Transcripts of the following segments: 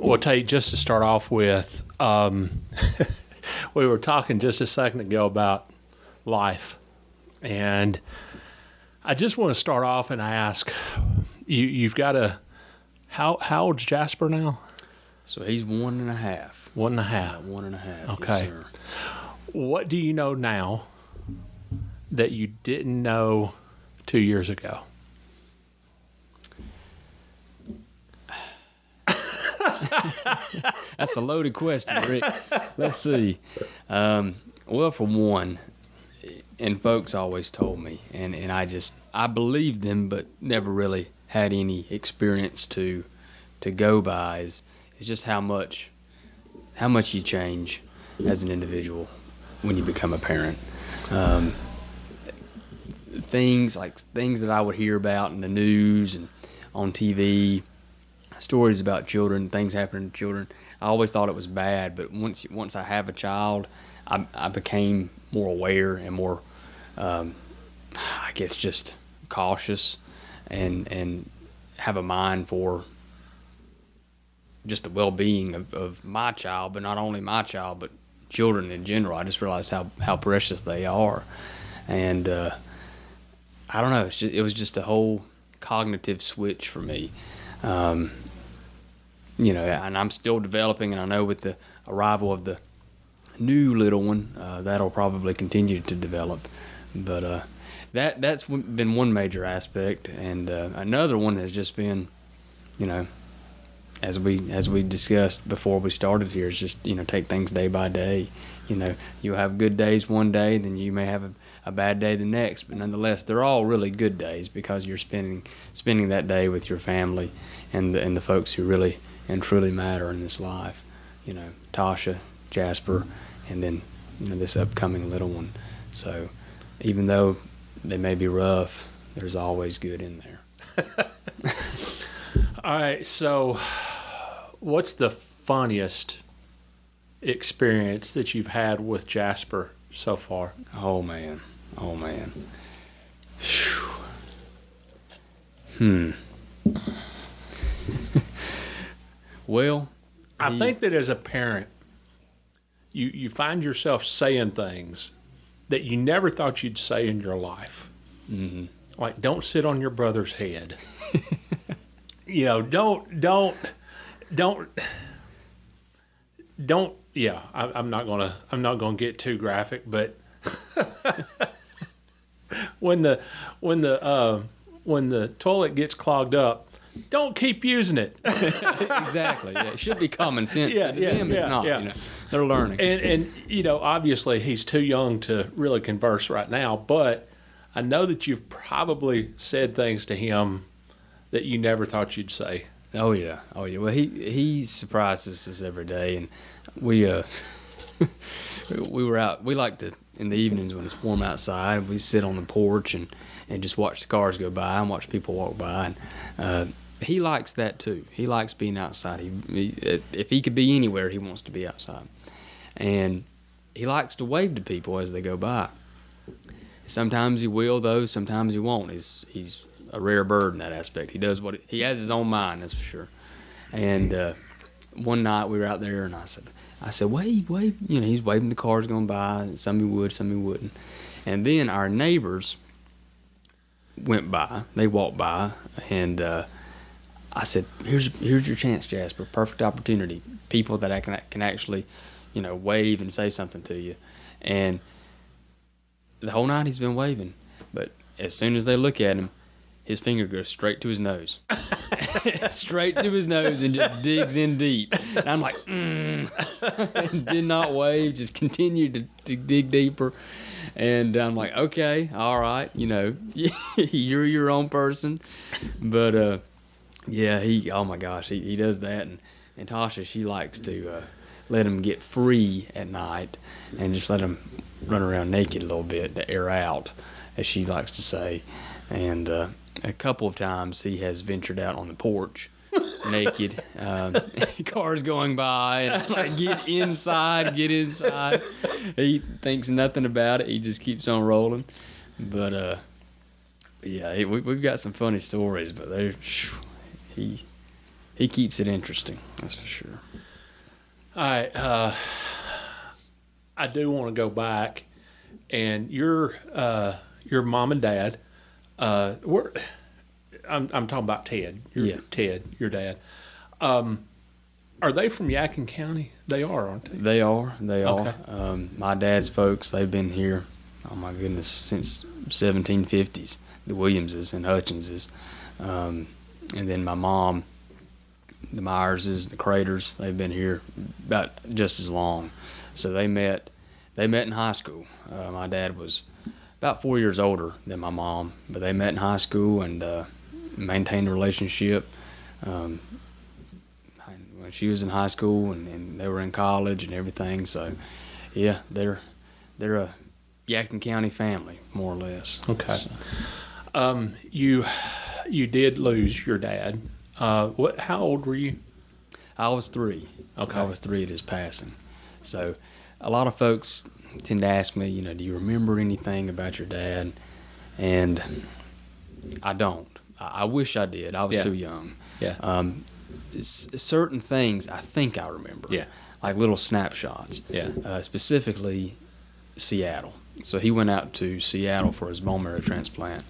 Well, Tate, just to start off with, we were talking just a second ago about life, and I just want to start off and ask you've got how old's Jasper now? So he's 1.5. 1.5. 1.5. Okay. Yes, sir. What do you know now that you didn't know 2 years ago? That's a loaded question, Rick. Let's see. Well, for one, and folks always told me, and I believed them, but never really had any experience to go by, is just how much you change as an individual when you become a parent. Things that I would hear about in the news and on TV, stories about children, things happening to children. I always thought it was bad, but once I have a child, I became more aware and more, I guess, just cautious and have a mind for just the well-being of my child, but not only my child, but children in general. I just realized how precious they are, and I don't know. It was just a whole cognitive switch for me. And I'm still developing, and I know with the arrival of the new little one, that'll probably continue to develop. But that's been one major aspect, and another one has just been, as we discussed before we started here, is just take things day by day. You'll have good days one day, then you may have a bad day the next, but nonetheless, they're all really good days because you're spending that day with your family and the folks who really and truly matter in this life. Tasha, Jasper, and then this upcoming little one. So even though they may be rough, there's always good in there. All right, so what's the funniest experience that you've had with Jasper so far? Oh man. Well, I think that as a parent, you find yourself saying things that you never thought you'd say in your life. Mm-hmm. Like, don't sit on your brother's head. Don't. Yeah, I'm not gonna get too graphic, but when the toilet gets clogged up, don't keep using it. Exactly. Yeah, it should be common sense. Yeah, but to them, it's not. Yeah. They're learning. And obviously he's too young to really converse right now, but I know that you've probably said things to him that you never thought you'd say. Oh yeah. Well, he surprises us every day, and we were out. We like to, in the evenings when it's warm outside, we sit on the porch and just watch the cars go by and watch people walk by. And he likes that too. He likes being outside. If he could be anywhere, he wants to be outside. And he likes to wave to people as they go by. Sometimes he will, though. Sometimes he won't. He's a rare bird in that aspect. He does he has his own mind, that's for sure. And one night we were out there, and I said, wave. He's waving to cars going by. Some he would, some he wouldn't. And then our neighbors went by. They walked by, and I said, "Here's your chance, Jasper. Perfect opportunity. People that I can actually, wave and say something to you." And the whole night he's been waving, but as soon as they look at him, his finger goes straight to his nose, straight to his nose, and just digs in deep. And I'm like, and did not wave, just continued to dig deeper. And I'm like, okay, all right, you're your own person. But yeah, oh my gosh, he does that. And Tasha, she likes to let him get free at night and just let him run around naked a little bit to air out, as she likes to say. And a couple of times he has ventured out on the porch naked, cars going by, and I'm like, get inside. He thinks nothing about it. He just keeps on rolling. But yeah, we've got some funny stories, but he keeps it interesting. That's for sure. All right. I do want to go back, and your mom and dad. I'm talking about Ted. Ted, your dad. Are they from Yadkin County? They are, aren't they? They are. Okay. My dad's folks, they've been here, oh my goodness, since 1750s. The Williamses and Hutchinses. And then my mom, the Myerses, the Craters, they've been here about just as long. So they met in high school. My dad was about 4 years older than my mom, but they met in high school and maintained a relationship. When she was in high school and they were in college and everything. So, yeah, they're a Yadkin County family, more or less. Okay. So. You did lose your dad. How old were you? I was 3. Okay. I was 3 at his passing. So, a lot of folks tend to ask me, do you remember anything about your dad? And I don't. I wish I did. I was too young. Yeah. Certain things I think I remember. Yeah. Like little snapshots. Yeah. Specifically, Seattle. So he went out to Seattle for his bone marrow transplant.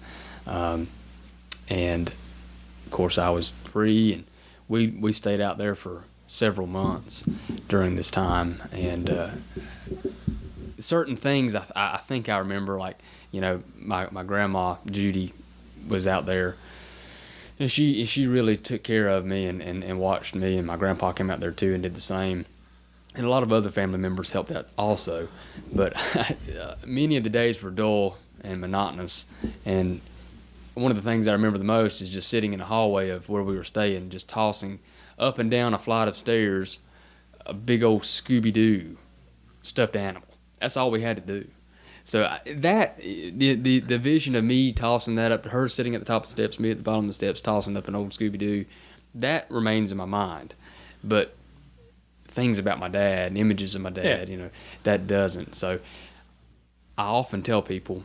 And, of course, I was 3, and we stayed out there for several months during this time. And certain things I think I remember, like, my grandma, Judy, was out there. And she really took care of me and watched me, and my grandpa came out there too and did the same. And a lot of other family members helped out also. But many of the days were dull and monotonous. And one of the things I remember the most is just sitting in the hallway of where we were staying, just tossing up and down a flight of stairs a big old Scooby-Doo stuffed animal. That's all we had to do. So the vision of me tossing that up to her sitting at the top of the steps, me at the bottom of the steps tossing up an old Scooby-Doo, that remains in my mind. But things about my dad and images of my dad, that doesn't. So I often tell people,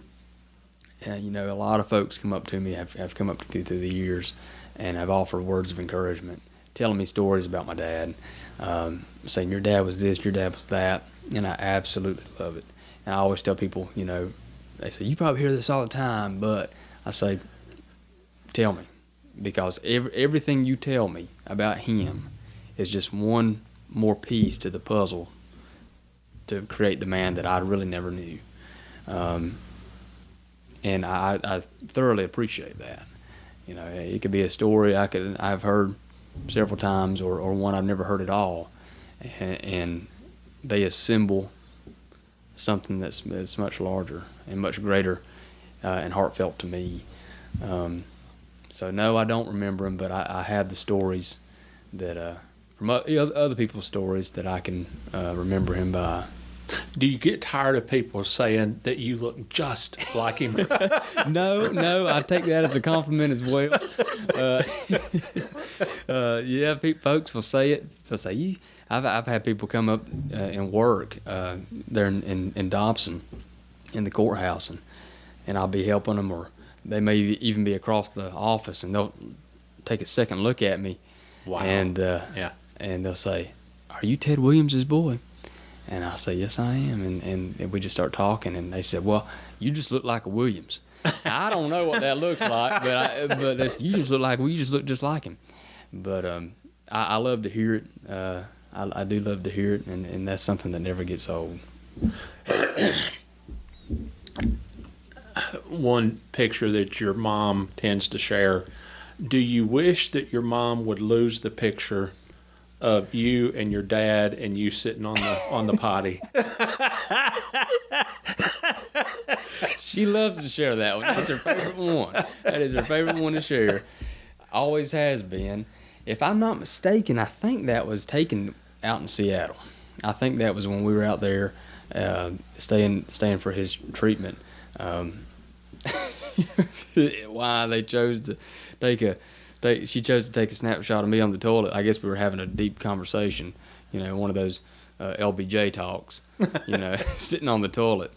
a lot of folks come up to me, have come up to me through the years and have offered words of encouragement, telling me stories about my dad, saying your dad was this, your dad was that, and I absolutely love it. And I always tell people, they say, you probably hear this all the time, but I say, tell me. Because everything you tell me about him is just one more piece to the puzzle to create the man that I really never knew. And I thoroughly appreciate that. It could be a story I've heard several times or one I've never heard at all. And they assemble something that's much larger and much greater and heartfelt to me. So no, I don't remember him, but I have the stories that from other people's stories that I can remember him by. Do you get tired of people saying that you look just like him? No, I take that as a compliment as well. Folks will say it. So say I've had people come up and work there in Dobson in the courthouse, and I'll be helping them, or they may even be across the office, and they'll take a second look at me. Wow. And and they'll say, "Are you Ted Williams' boy?" And I say, "Yes, I am." And we just start talking, and they said, "Well, you just look like a Williams." I don't know what that looks like, but you just look just like him. But I love to hear it. I do love to hear it, and that's something that never gets old. One picture that your mom tends to share, do you wish that your mom would lose the picture of you and your dad and you sitting on the potty? She loves to share that one. That's her favorite one. That is her favorite one to share. Always has been. If I'm not mistaken, I think that was taken out in Seattle. I think that was when we were out there staying for his treatment. Why they chose to she chose to take a snapshot of me on the toilet. I guess we were having a deep conversation, one of those LBJ talks, sitting on the toilet.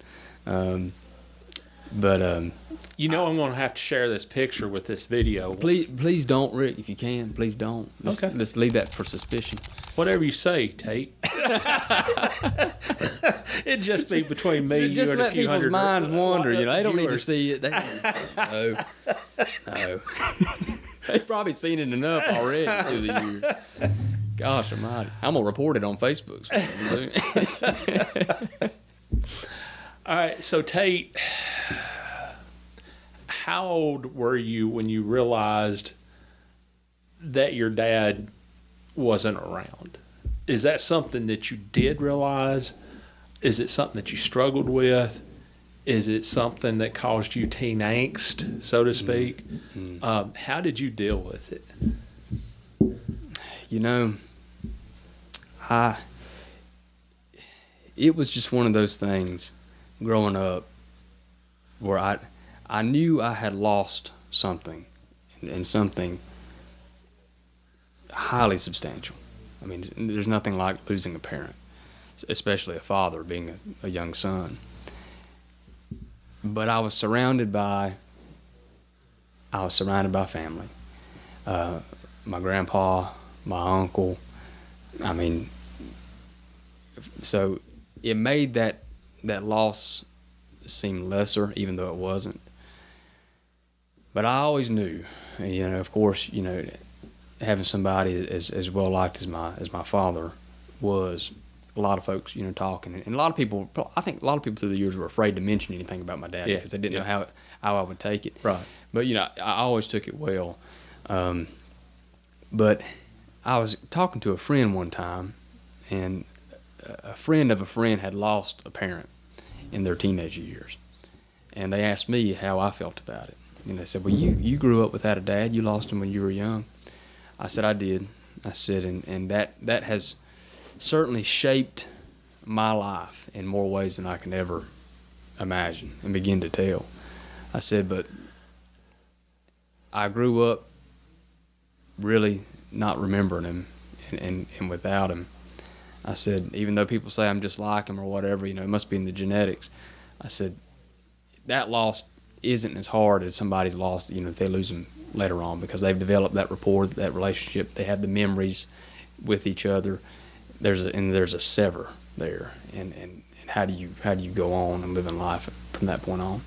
But I'm going to have to share this picture with this video. please don't, Rick. If you can, please don't. Let's leave that for suspicion. Whatever you say, Tate. It'd just be between me, you, and a few hundred. Just let people's minds wander. They don't need to viewers. see it. No. They've probably seen it enough already through the years. Gosh almighty. I'm going to report it on Facebook. All right, so Tate, how old were you when you realized that your dad wasn't around? Is that something that you did realize? Is it something that you struggled with? Is it something that caused you teen angst, so to speak? Mm-hmm. How did you deal with it? It was just one of those things growing up where I knew I had lost something, and something highly substantial. I mean, there's nothing like losing a parent, especially a father, being a young son. But I was surrounded by family. My grandpa, my uncle. I mean, so it made that loss seem lesser, even though it wasn't. But I always knew, of course, having somebody as well liked as my father was. A lot of folks, talking, and a lot of people. I think a lot of people through the years were afraid to mention anything about my dad because they didn't know how I would take it. Right. But I always took it well. But I was talking to a friend one time, and a friend of a friend had lost a parent in their teenage years, and they asked me how I felt about it. And they said, "Well, you grew up without a dad. You lost him when you were young." I said, "I did." I said, and that has certainly shaped my life in more ways than I can ever imagine and begin to tell. I said, but I grew up really not remembering him and without him. I said, even though people say I'm just like him or whatever, it must be in the genetics. I said, that loss isn't as hard as somebody's loss, if they lose them later on, because they've developed that rapport, that relationship. They have the memories with each other. There's a sever there, and how do you go on and live in life from that point on?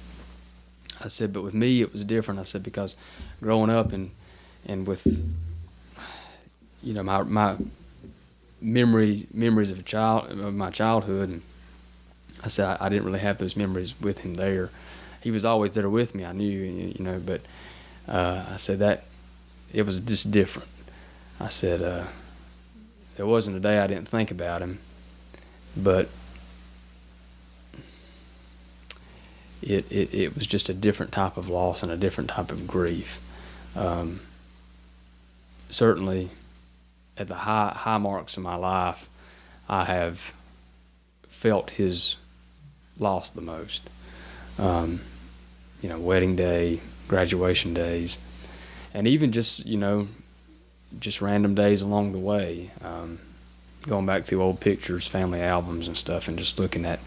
I said, but with me it was different. I said, because growing up and with my memories of my childhood, and I said I didn't really have those memories with him there. He was always there with me. I knew, but I said that it was just different. I said. There wasn't a day I didn't think about him, but it was just a different type of loss and a different type of grief. Certainly, at the high marks of my life, I have felt his loss the most. Wedding day, graduation days, and even just random days along the way, going back through old pictures, family albums and stuff, and just looking at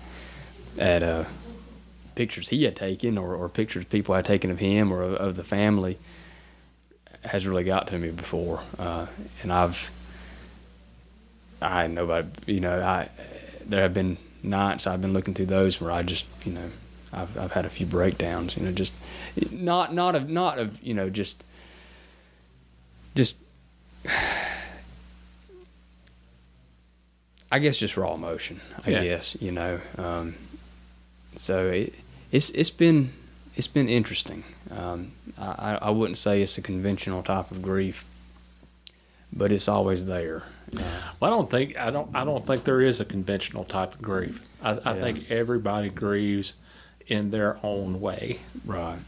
pictures he had taken or pictures people had taken of him or of the family has really got to me before. And I had nobody, there have been nights I've been looking through those where I just, I've had a few breakdowns, just not of just I guess just raw emotion. I guess So it's been interesting. I wouldn't say it's a conventional type of grief, but it's always there. Well, I don't think there is a conventional type of grief. I think everybody grieves in their own way. Right.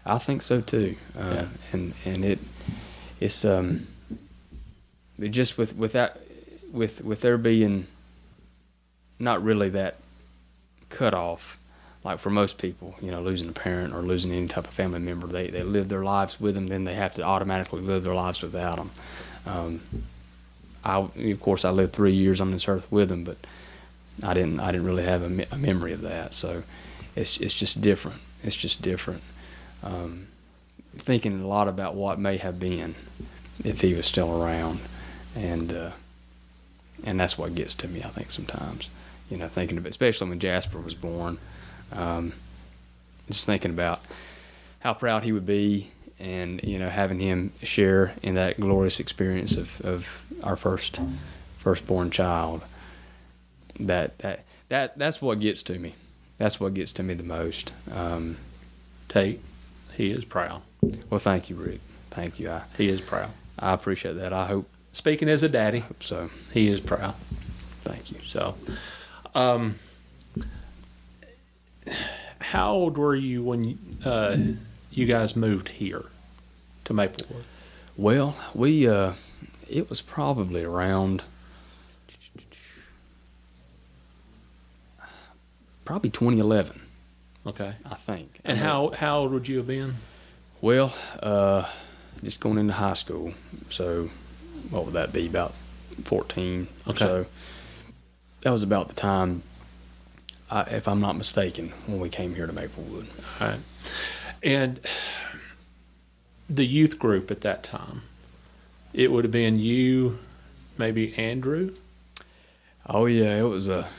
I think so too. And it's just with there being not really that cutoff, like for most people, losing a parent or losing any type of family member, they live their lives with them, then they have to automatically live their lives without them. Of course, I lived 3 years on this earth with them, but I didn't really have a memory of that. So it's just different. It's just different. Thinking a lot about what may have been if he was still around, and that's what gets to me, I think, sometimes. Thinking of it, especially when Jasper was born, just thinking about how proud he would be, and having him share in that glorious experience of our firstborn child. That's what gets to me. That's what gets to me the most. Tate, he is proud. Well, thank you, Rick. Thank you. He is proud. I appreciate that. I hope. Speaking as a daddy, Hope so. He is proud. Thank you. So, how old were you when you guys moved here to Maplewood? Well, it was probably around probably 2011. Okay. I think. And how old would you have been? Well, just going into high school. So, what would that be? About 14 or Okay. so. That was about the time, if I'm not mistaken, when we came here to Maplewood. All right. And the youth group at that time, it would have been you, maybe Andrew? Oh yeah, it was a.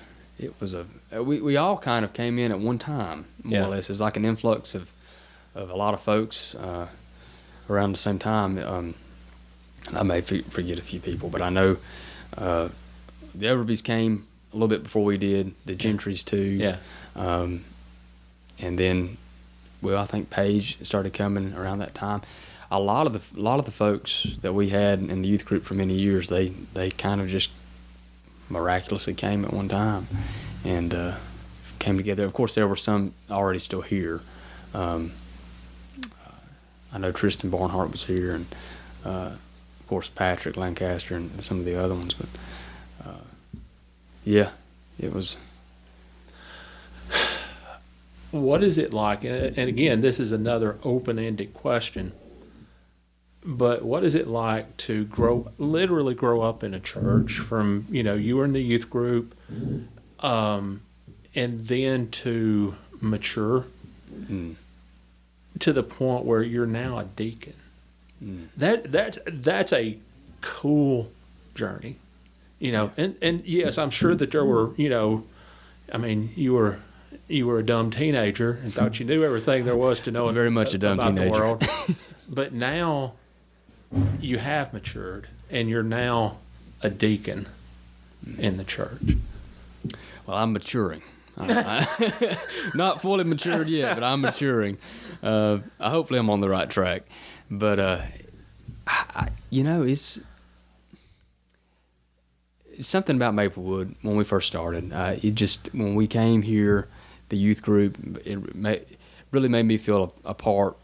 We all kind of came in at one time, more Yeah. or less. It was like an influx of a lot of folks around the same time. I may forget a few people, but I know the Everbys came a little bit before we did. The Gentrys too. Yeah. And then, well, I think Paige started coming around that time. A lot of the folks that we had in the youth group for many years, they kind of just miraculously came at one time and came together. Of course, there were some already still here. I know Tristan Barnhart was here, and of course Patrick Lancaster and some of the other ones. But yeah, it was. What is it like? And again, this is another open-ended question. But what is it like to literally grow up in a church from, you were in the youth group, and then to mature to the point where you're now a deacon? That's a cool journey, and yes, I'm sure that there were, you were a dumb teenager and thought you knew everything there was to know Very much a dumb about teenager. the world. But now you have matured, and you're now a deacon in the church. Well, I'm maturing. Not fully matured yet, but I'm maturing. Hopefully I'm on the right track. But, it's something about Maplewood when we first started. When we came here, the youth group, really made me feel a part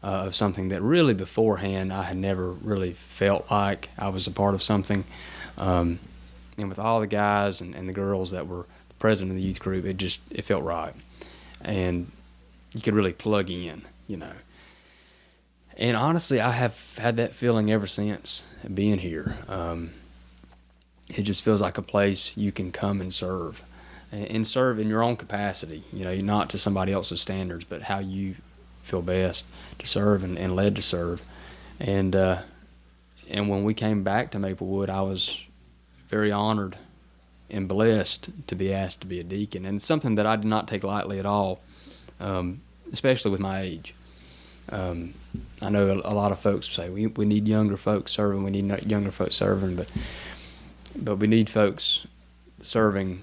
of something that really beforehand I had never really felt like I was a part of something. And with all the guys and the girls that were president of the youth group, it felt right. And you could really plug in, And honestly, I have had that feeling ever since being here. It just feels like a place you can come and serve in your own capacity, not to somebody else's standards, but how you feel best to serve and led to serve. And when we came back to Maplewood, I was very honored and blessed to be asked to be a deacon, and it's something that I did not take lightly at all, especially with my age. I know a lot of folks say we need younger folks serving, but we need folks serving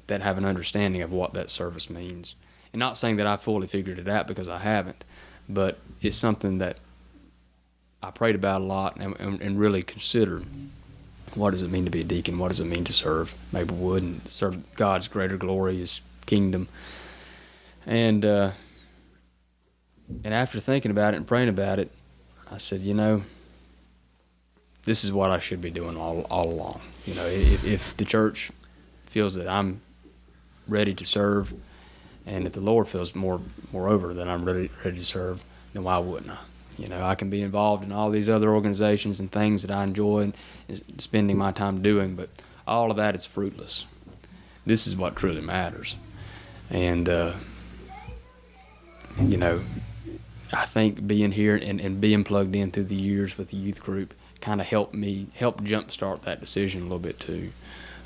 that have an understanding of what that service means. And not saying that I fully figured it out, because I haven't, but it's something that I prayed about a lot and really considered. What does it mean to be a deacon? What does it mean to serve Maplewood and serve God's greater glory, His kingdom? And after thinking about it and praying about it, I said, this is what I should be doing all along. If the church feels that I'm ready to serve, and if the Lord feels moreover that I'm ready to serve, then why wouldn't I? I can be involved in all these other organizations and things that I enjoy and spending my time doing, but all of that is fruitless. This is what truly matters. And you know, I think being here and being plugged in through the years with the youth group kind of helped jumpstart that decision a little bit too,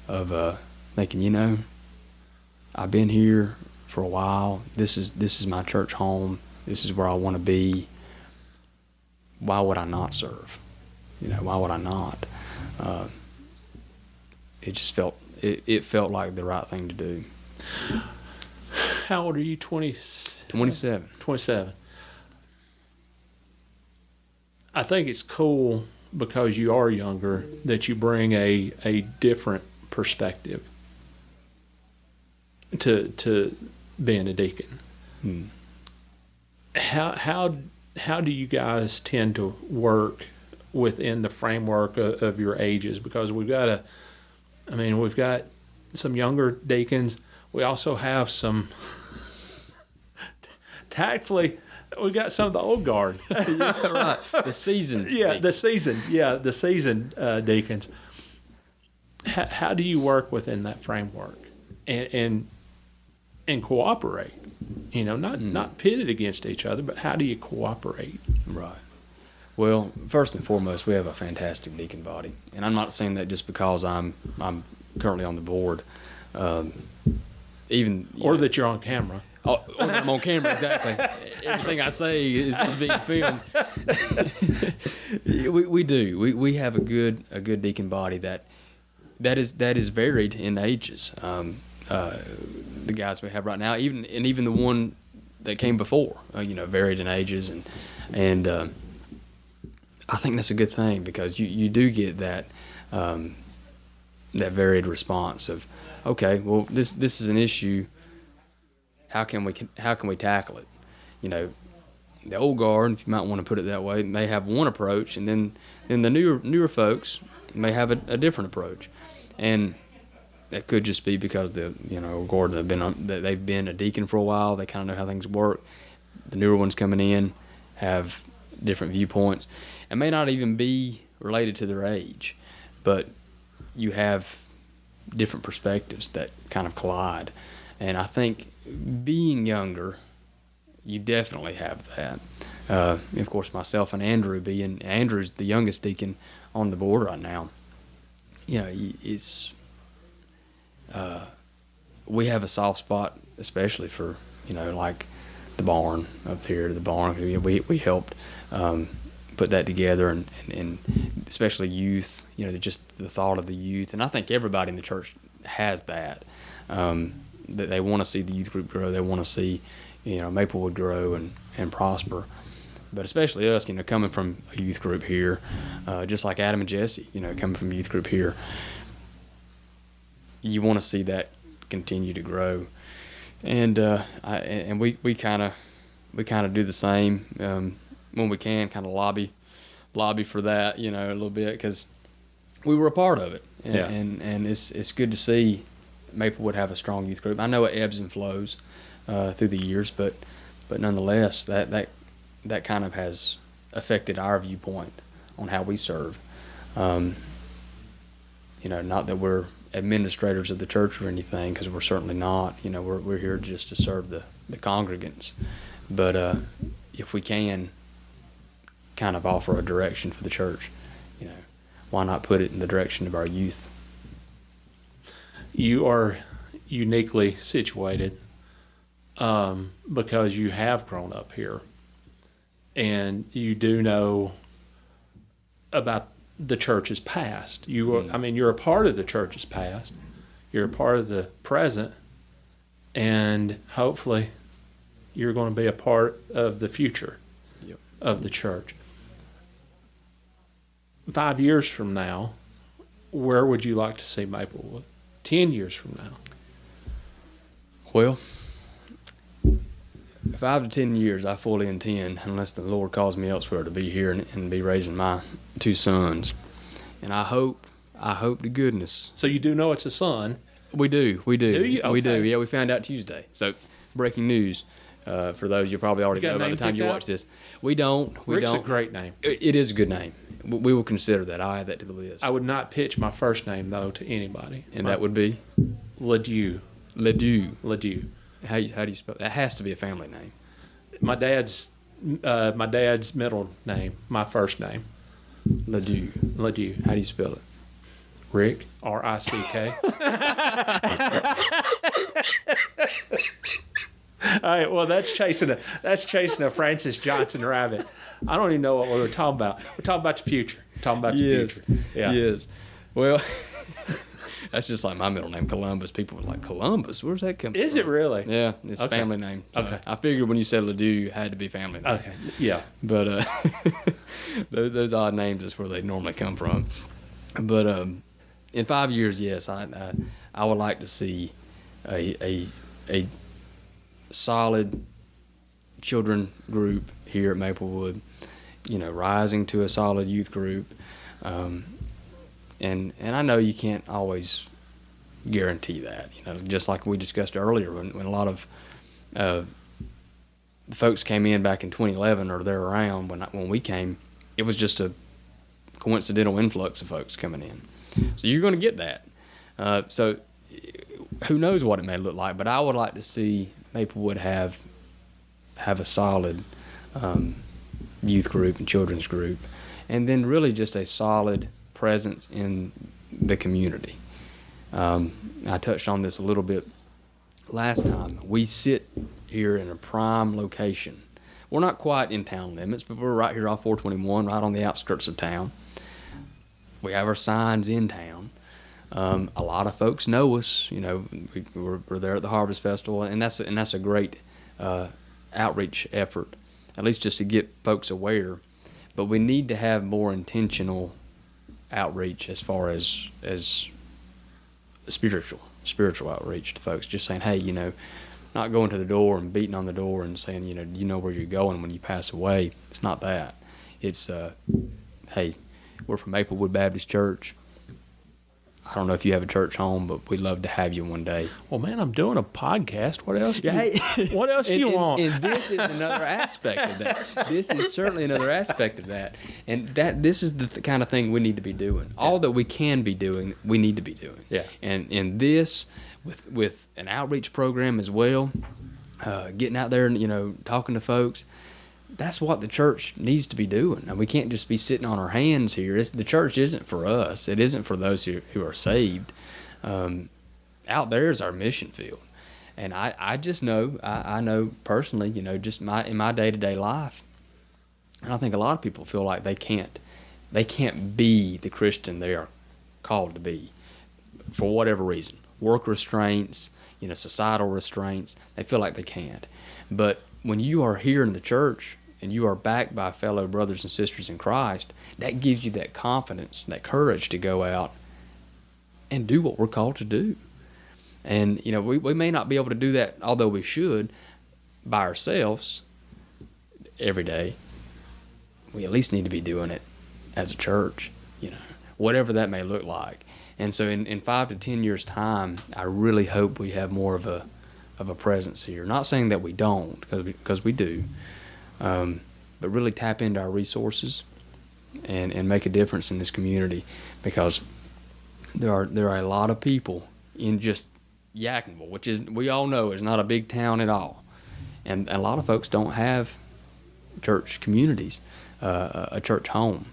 of thinking, you know, I've been here for a while. This is my church home. This is where I want to be. Why would I not serve? You know, why would I not? It just felt like the right thing to do. How old are you? 27. 27. I think it's cool because you are younger that you bring a different perspective to being a deacon. How do you guys tend to work within the framework of your ages? Because we've got some younger deacons. We also have some, tactfully, we got some of the old guard. Yeah, right. The seasoned. The seasoned deacons. How do you work within that framework and cooperate? You know, not pitted against each other, but how do you cooperate? Right. Well, first and foremost, we have a fantastic deacon body, and I'm not saying that just because I'm currently on the board. That you're on camera. Oh, I'm on camera, exactly. Everything I say is being filmed. we do. We have a good deacon body that is varied in ages. The guys we have right now, even the one that came before, varied in ages, and I think that's a good thing because you do get that varied response of, okay, well this is an issue. How can we tackle it? You know, the old guard, if you might want to put it that way, may have one approach, and then the newer folks may have a different approach, and that could just be because the guard they've been a deacon for a while. They kind of know how things work. The newer ones coming in have different viewpoints, and may not even be related to their age, but you have different perspectives that kind of collide. And I think being younger, you definitely have that. Of course, myself and Andrew's the youngest deacon on the board right now. You know, we have a soft spot, especially for, like the barn up here. The barn, we helped put that together, and especially youth. Just the thought of the youth, and I think everybody in the church has that. That they want to see the youth group grow. They want to see, Maplewood grow and prosper. But especially us, coming from a youth group here, just like Adam and Jesse, coming from a youth group here, you want to see that continue to grow. And we kind of do the same when we can, kind of lobby for that, a little bit, because we were a part of it. And it's good to see Maplewood have a strong youth group. I know it ebbs and flows through the years, but nonetheless, that kind of has affected our viewpoint on how we serve. Not that we're administrators of the church or anything, because we're certainly not. We're here just to serve the congregants. But if we can kind of offer a direction for the church, why not put it in the direction of our youth? You are uniquely situated because you have grown up here, and you do know about the church's past. You're a part of the church's past. You're a part of the present, and hopefully you're going to be a part of the future of the church. 5 years from now, where would you like to see Maplewood? 10 years from now? Well, 5 to 10 years, I fully intend, unless the Lord calls me elsewhere, to be here and be raising my 2 sons. And I hope to goodness. So you do know it's a son? We do. Do you? Okay. We do. Yeah, we found out Tuesday. So, breaking news for those you probably already know by the time you watch this. We don't. Rick's a great name. It is a good name. We will consider that. I add that to the list. I would not pitch my first name, though, to anybody. And that would be? Ledoux. Ledoux. Ledoux. How do you spell that? That has to be a family name. My dad's middle name, my first name. Ledoux. How do you spell it? Rick, R-I-C-K. All right, well, that's chasing a Francis Johnson rabbit. I don't even know what we were talking about. We're talking about the future. Future. Yeah. Yes. Well, that's just like my middle name, Columbus. People were like, Columbus? Where's that come from? Is it really? Yeah, it's a family name. So Okay. I figured when you said Ledoux, it had to be family name. Okay. Yeah. But those odd names is where they normally come from. But in 5 years, yes, I would like to see a solid children group here at Maplewood, rising to a solid youth group. And I know you can't always guarantee that, just like we discussed earlier when a lot of the folks came in back in 2011 or they're around when we came, it was just a coincidental influx of folks coming in. So you're going to get that. So who knows what it may look like, but I would like to see Maplewood have a solid youth group and children's group, and then really just a solid presence in the community. I touched on this a little bit last time. We sit here in a prime location. We're not quite in town limits, but we're right here off 421, right on the outskirts of town. We have our signs in town. A lot of folks know us. We're there at the Harvest Festival, and that's a great outreach effort, at least just to get folks aware. But we need to have more intentional outreach as far as spiritual outreach to folks. Just saying, hey, not going to the door and beating on the door and saying, you know where you're going when you pass away. It's not that. It's, hey, we're from Maplewood Baptist Church. I don't know if you have a church home, but we'd love to have you one day. Well, man, I'm doing a podcast. What else do you want? And this is another aspect of that. This is certainly another aspect of that. And this is the kind of thing we need to be doing. Yeah. All that we can be doing, we need to be doing. Yeah. And this, with an outreach program as well, getting out there and, talking to folks, that's what the church needs to be doing. And we can't just be sitting on our hands here. The church isn't for us. It isn't for those who are saved. Out there is our mission field. And I just know, I know personally, just in my day-to-day life, and I think a lot of people feel like they can't be the Christian they are called to be for whatever reason. Work restraints, societal restraints. They feel like they can't. But when you are here in the church and you are backed by fellow brothers and sisters in Christ, that gives you that confidence, that courage to go out and do what we're called to do. And, we may not be able to do that, although we should, by ourselves every day. We at least need to be doing it as a church, whatever that may look like. And so in 5 to 10 years' time, I really hope we have more of a presence here. Not saying that we don't, because we do, but really tap into our resources and make a difference in this community, because there are a lot of people in just Yakinville, which is, we all know, is not a big town at all, and a lot of folks don't have church communities, a church home,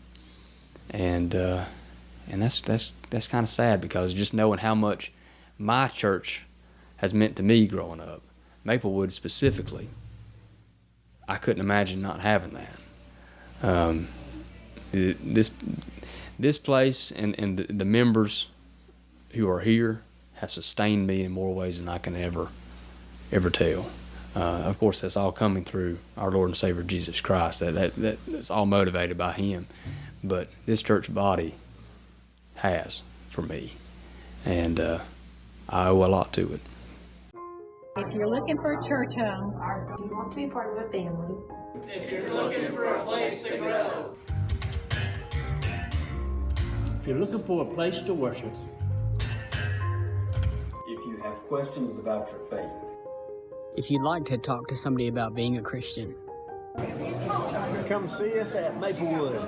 and that's kind of sad, because just knowing how much my church has meant to me growing up, Maplewood specifically, I couldn't imagine not having that. This place and the members who are here have sustained me in more ways than I can ever tell. Of course, that's all coming through our Lord and Savior Jesus Christ. That's all motivated by Him. But this church body has for me, and I owe a lot to it. If you're looking for a church home, or do you want to be part of a family? If you're looking for a place to grow. If you're looking for a place to worship. If you have questions about your faith. If you'd like to talk to somebody about being a Christian. Come see us at Maplewood.